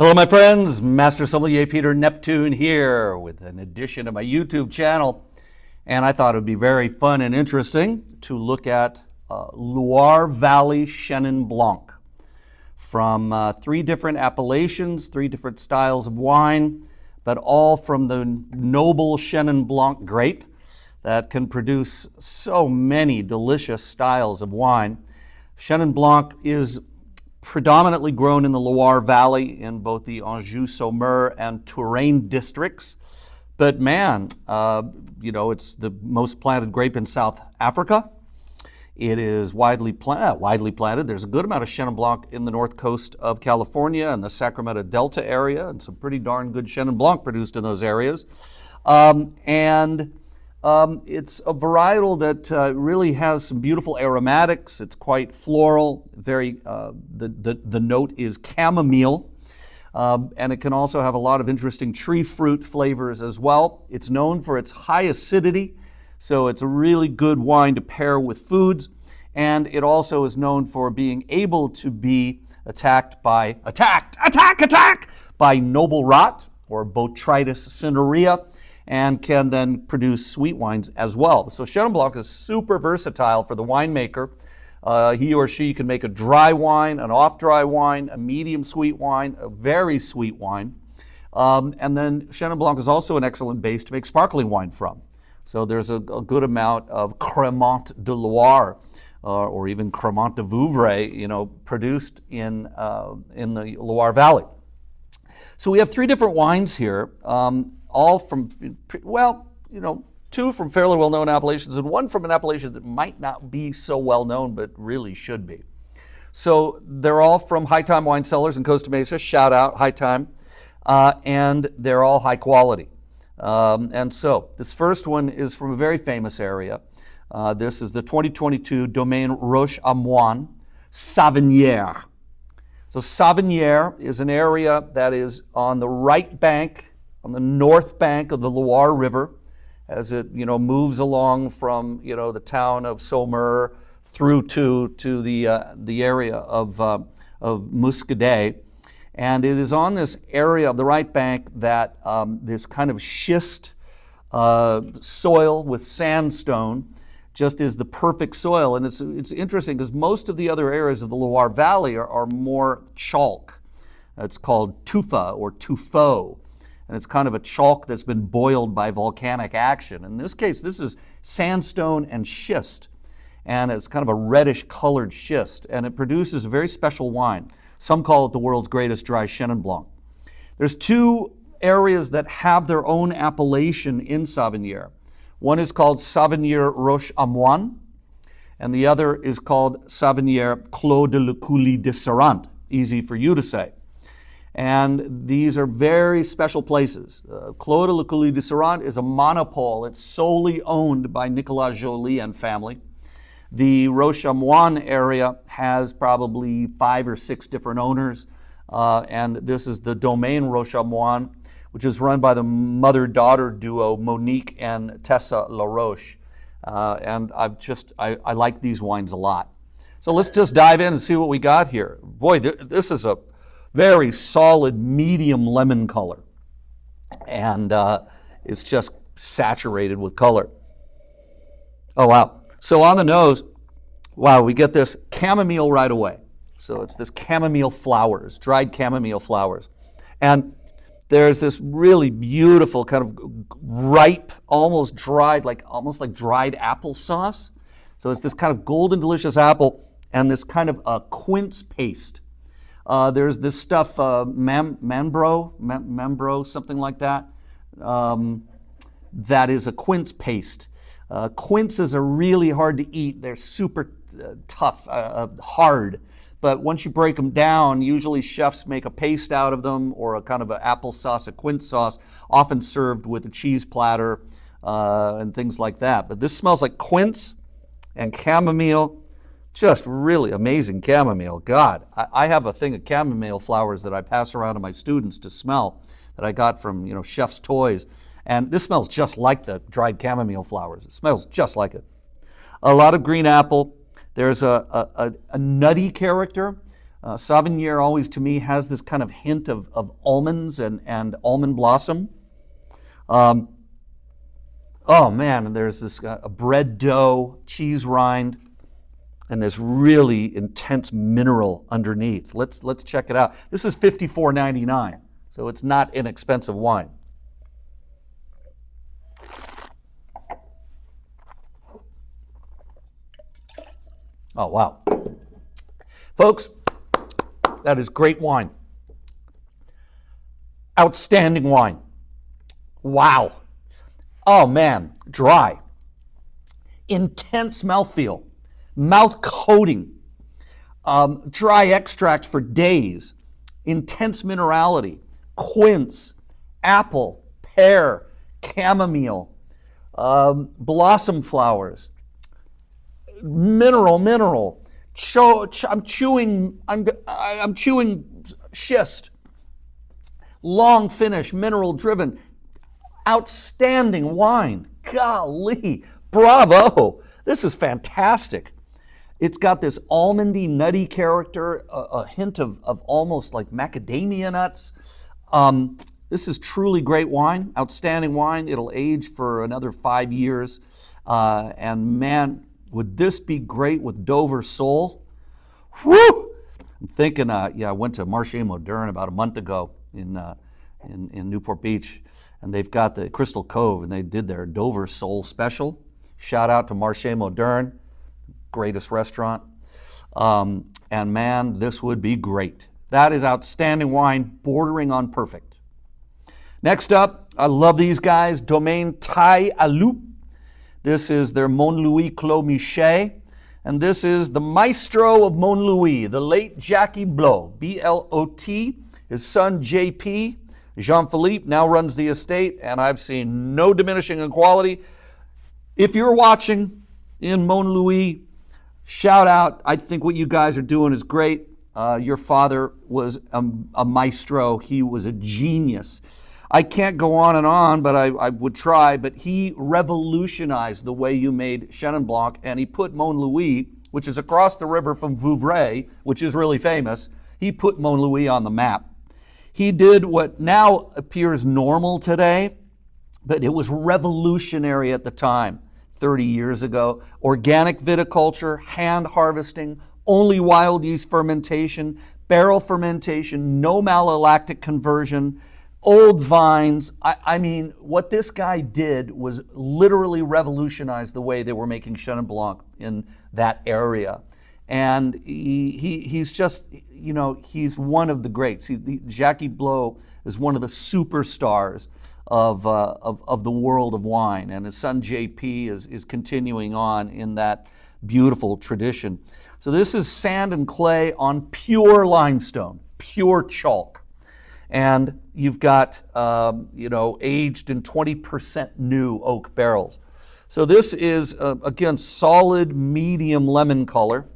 Hello, my friends. Master Sommelier Peter Neptune here with an edition of my YouTube channel. And I thought it would be very fun and interesting to look at Loire Valley Chenin Blanc from three different appellations, three different styles of wine, but all from the noble Chenin Blanc grape that can produce so many delicious styles of wine. Chenin Blanc is predominantly grown in the Loire Valley in both the Anjou-Saumur and Touraine districts. But man, it's the most planted grape in South Africa. It is widely planted. There's a good amount of Chenin Blanc in the north coast of California and the Sacramento Delta area, and some pretty darn good Chenin Blanc produced in those areas. It's a varietal that really has some beautiful aromatics. It's quite floral. The note is chamomile, and it can also have a lot of interesting tree fruit flavors as well. It's known for its high acidity, so it's a really good wine to pair with foods. And it also is known for being able to be attacked by noble rot or Botrytis cinerea, and can then produce sweet wines as well. So Chenin Blanc is super versatile for the winemaker. He or she can make a dry wine, an off-dry wine, a medium sweet wine, a very sweet wine. And then Chenin Blanc is also an excellent base to make sparkling wine from. So there's a good amount of Crémant de Loire, or even Crémant de Vouvray, produced in the Loire Valley. So we have three different wines here. All from, two from fairly well-known appellations and one from an appellation that might not be so well-known but really should be. So they're all from High Time Wine Cellars in Costa Mesa. Shout out, High Time. And they're all high quality. And so this first one is from a very famous area. This is the 2022 Domaine Roche-Moan Savennières. So Savennières is an area that is on the right bank, on the north bank of the Loire River, as it moves along from the town of Saumur through to the area of Muscadet, and it is on this area of the right bank that this kind of schist soil with sandstone just is the perfect soil. And it's interesting because most of the other areas of the Loire Valley are more chalk. It's called tufa or tuffeau. And it's kind of a chalk that's been boiled by volcanic action. In this case, this is sandstone and schist, and it's kind of a reddish colored schist, and it produces a very special wine. Some call it the world's greatest dry Chenin Blanc. There's two areas that have their own appellation in Savennières. One is called Savennières Roche-Moan, and the other is called Savennières Clos de la Coulee de Serrant, easy for you to say. And these are very special places. Clos de la Coulee de Serrant is a monopole. It's solely owned by Nicolas Joly and family. The Roche-Moan area has probably 5 or 6 different owners. And this is the Domaine Roche-Moan, which is run by the mother-daughter duo Monique and Tessa LaRoche. And I like these wines a lot. So let's just dive in and see what we got here. Boy, this is a very solid medium lemon color, and it's just saturated with color. Oh wow. So on the nose, wow, we get this chamomile right away. So it's this chamomile flowers, dried chamomile flowers, and there's this really beautiful kind of ripe, almost dried, almost like dried applesauce. So it's this kind of golden delicious apple and this kind of quince paste. There's this stuff, Membro, something like that, that is a quince paste. Quinces are really hard to eat. They're super tough, hard. But once you break them down, usually chefs make a paste out of them or a kind of an applesauce, a quince sauce, often served with a cheese platter and things like that. But this smells like quince and chamomile. Just really amazing chamomile. God, I have a thing of chamomile flowers that I pass around to my students to smell that I got from, Chef's Toys. And this smells just like the dried chamomile flowers. It smells just like it. A lot of green apple. There's a nutty character. Sauvignon always, to me, has this kind of hint of almonds and almond blossom. Oh man, and there's this a bread dough, cheese rind, and this really intense mineral underneath. Let's check it out. This is $54.99, so it's not inexpensive wine. Oh wow, folks, that is great wine. Outstanding wine. Wow. Oh man, dry. Intense mouthfeel, mouth coating, dry extract for days, intense minerality, quince, apple, pear, chamomile, blossom flowers, mineral. I'm chewing schist. Long finish, mineral driven. Outstanding wine. Golly, bravo. This is fantastic. It's got this almondy, nutty character, a hint of almost like macadamia nuts. This is truly great wine, outstanding wine. It'll age for another 5 years. And man, would this be great with Dover Sole? Woo! I'm thinking, I went to Marché Moderne about a month ago in Newport Beach, and they've got the Crystal Cove, and they did their Dover Sole special. Shout out to Marché Moderne, greatest restaurant. And man, this would be great. That is outstanding wine, bordering on perfect. Next up, I love these guys, Domaine Taille à Loups. This is their Montlouis Clos Michet. And this is the maestro of Montlouis, the late Jackie Blot, B-L-O-T. His son, J.P., Jean-Philippe, now runs the estate, and I've seen no diminishing in quality. If you're watching in Montlouis, shout out. I think what you guys are doing is great. Your father was a maestro. He was a genius. I can't go on and on, but I would try. But he revolutionized the way you made Chenin Blanc, and he put Montlouis, which is across the river from Vouvray, which is really famous, he put Montlouis on the map. He did what now appears normal today, but it was revolutionary at the time, 30 years ago. Organic viticulture, hand harvesting, only wild yeast fermentation, barrel fermentation, no malolactic conversion, old vines. I mean, what this guy did was literally revolutionize the way they were making Chenin Blanc in that area. And he's just, he's one of the greats. Jackie Blot is one of the superstars of the world of wine. And his son JP is continuing on in that beautiful tradition. So this is sand and clay on pure limestone, pure chalk. And you've got, aged in 20% new oak barrels. So this is, again, solid medium lemon color.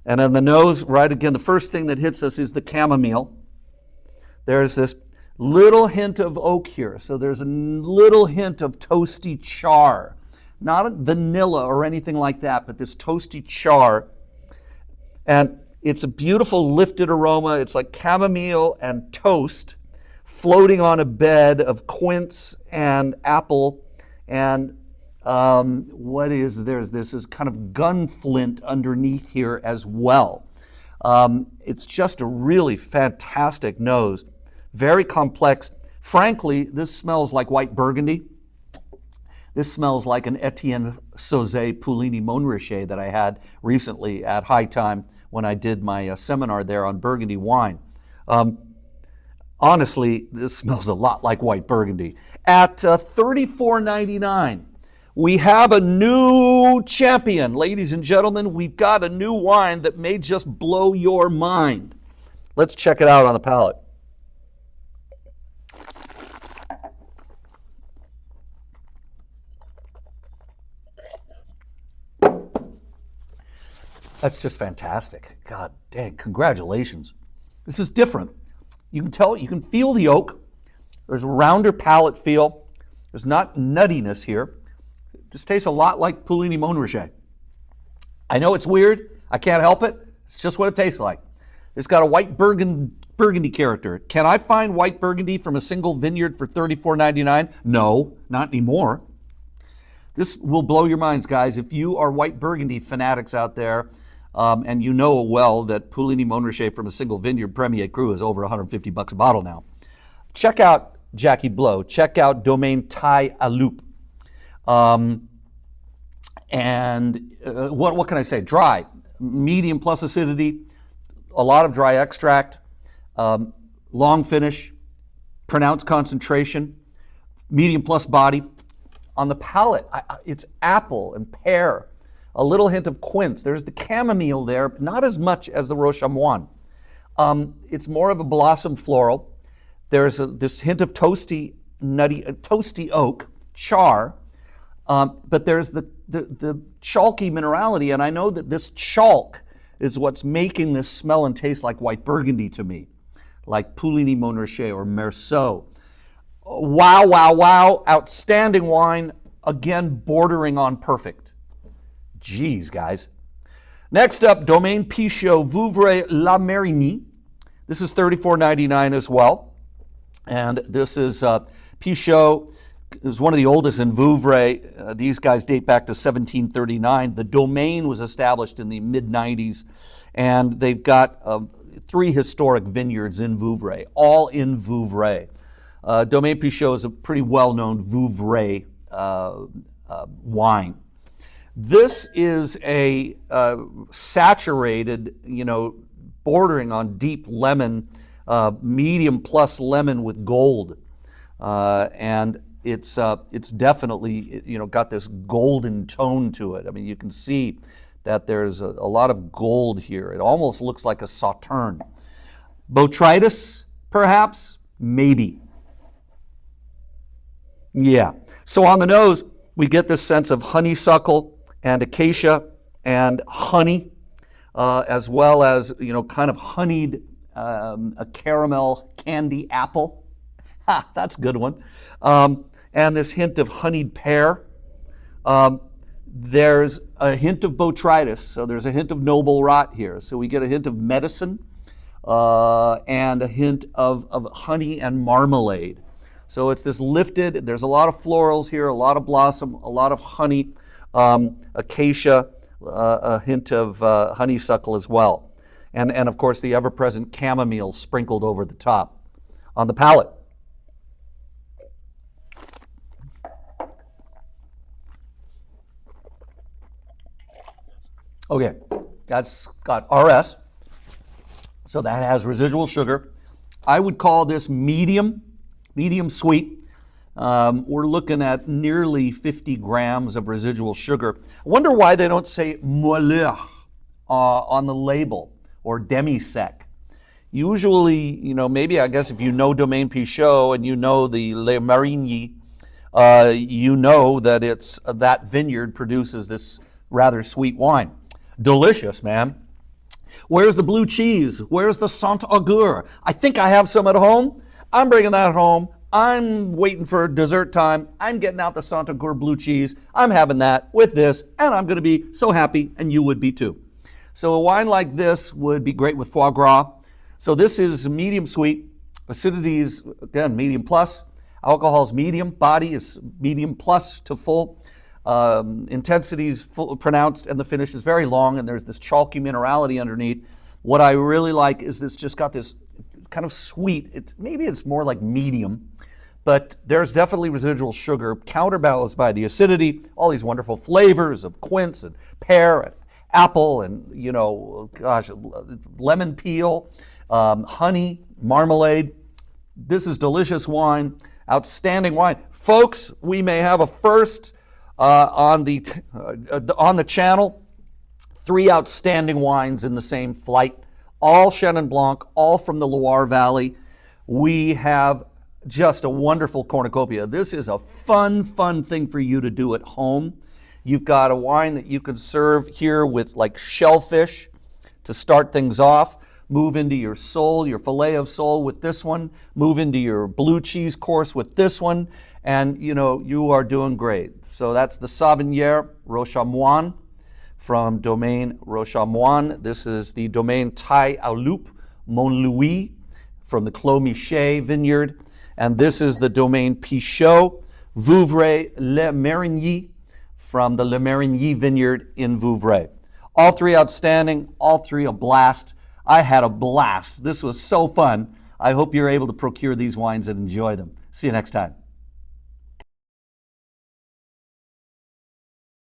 And on the nose, right again, the first thing that hits us is the chamomile. There's this little hint of oak here. So there's a little hint of toasty char. Not vanilla or anything like that, but this toasty char. And it's a beautiful lifted aroma. It's like chamomile and toast floating on a bed of quince and apple. And this is kind of gunflint underneath here as well. It's just a really fantastic nose. Very complex. Frankly, this smells like white Burgundy. This smells like an Etienne Sauzet Puligny Montrachet that I had recently at High Time when I did my seminar there on Burgundy wine. Honestly, this smells a lot like white Burgundy. At $34.99, we have a new champion. Ladies and gentlemen, we've got a new wine that may just blow your mind. Let's check it out on the palate. That's just fantastic. God dang, congratulations. This is different. You can tell, you can feel the oak. There's a rounder palate feel. There's not nuttiness here. This tastes a lot like Puligny Montrachet. I know it's weird. I can't help it. It's just what it tastes like. It's got a white burgundy character. Can I find white burgundy from a single vineyard for $34.99? No, not anymore. This will blow your minds, guys. If you are white burgundy fanatics out there, and you know well that Puligny Montrachet from a single vineyard Premier Cru is over $150 a bottle now. Check out Jackie Blow. Check out Domaine Taille à Loups. What can I say? Dry, medium plus acidity, a lot of dry extract, long finish, pronounced concentration, medium plus body. On the palate, it's apple and pear, a little hint of quince. There's the chamomile there, but not as much as the Roche-Moan. It's more of a blossom floral. There's this hint of toasty, nutty, toasty oak, char, but there's the chalky minerality, and I know that this chalk is what's making this smell and taste like white burgundy to me, like Puligny Montrachet or Merceau. Wow, wow, wow. Outstanding wine. Again, bordering on perfect. Jeez, guys. Next up, Domaine Pichot Vouvray La Marigny. This is $34.99 as well. And this is Pichot is one of the oldest in Vouvray. These guys date back to 1739. The Domaine was established in the mid-90s. And they've got 3 historic vineyards in Vouvray, all in Vouvray. Domaine Pichot is a pretty well-known Vouvray wine. This is a saturated, bordering on deep lemon, medium plus lemon with gold, and it's definitely got this golden tone to it. I mean, you can see that there's a lot of gold here. It almost looks like a sauterne. Botrytis, perhaps, maybe. Yeah. So on the nose, we get this sense of honeysuckle and acacia and honey, as well as, kind of honeyed, a caramel candy apple. Ha, that's a good one. And this hint of honeyed pear. There's a hint of botrytis, so there's a hint of noble rot here. So we get a hint of medicine and a hint of honey and marmalade. So it's this lifted, there's a lot of florals here, a lot of blossom, a lot of honey, acacia, a hint of honeysuckle as well. And of course the ever-present chamomile sprinkled over the top. On the palate. Okay, that's got RS, so that has residual sugar. I would call this medium sweet. We're looking at nearly 50 grams of residual sugar. I wonder why they don't say moelleux on the label or demi-sec. Usually, maybe I guess if you know Domaine Pichot and you know the La Marigny, you know that it's that vineyard produces this rather sweet wine. Delicious, man. Where's the blue cheese? Where's the Saint-Agur? I think I have some at home. I'm bringing that home. I'm waiting for dessert time. I'm getting out the Saint-Agur blue cheese. I'm having that with this, and I'm going to be so happy, and you would be too. So a wine like this would be great with foie gras. So this is medium sweet. Acidity is, again, medium plus. Alcohol is medium. Body is medium plus to full. Intensity is pronounced, and the finish is very long, and there's this chalky minerality underneath. What I really like is this just got this kind of sweet, maybe it's more like medium, but there's definitely residual sugar counterbalanced by the acidity, all these wonderful flavors of quince and pear and apple and, lemon peel, honey, marmalade. This is delicious wine, outstanding wine. Folks, we may have a first on the channel, 3 outstanding wines in the same flight, all Chenin Blanc, all from the Loire Valley. We have just a wonderful cornucopia. This is a fun thing for you to do at home. You've got a wine that you can serve here with like shellfish to start things off. Move into your sole, your filet of sole with this one. Move into your blue cheese course with this one. And, you are doing great. So that's the Sauvignon Roche-Moan from Domaine Roche-Moan. This is the Domaine Taille au Loups, Montlouis, from the Clos Michel vineyard. And this is the Domaine Pichot, Vouvray Le Marigny, from the Le Marigny vineyard in Vouvray. All three outstanding, all three a blast. I had a blast. This was so fun. I hope you're able to procure these wines and enjoy them. See you next time.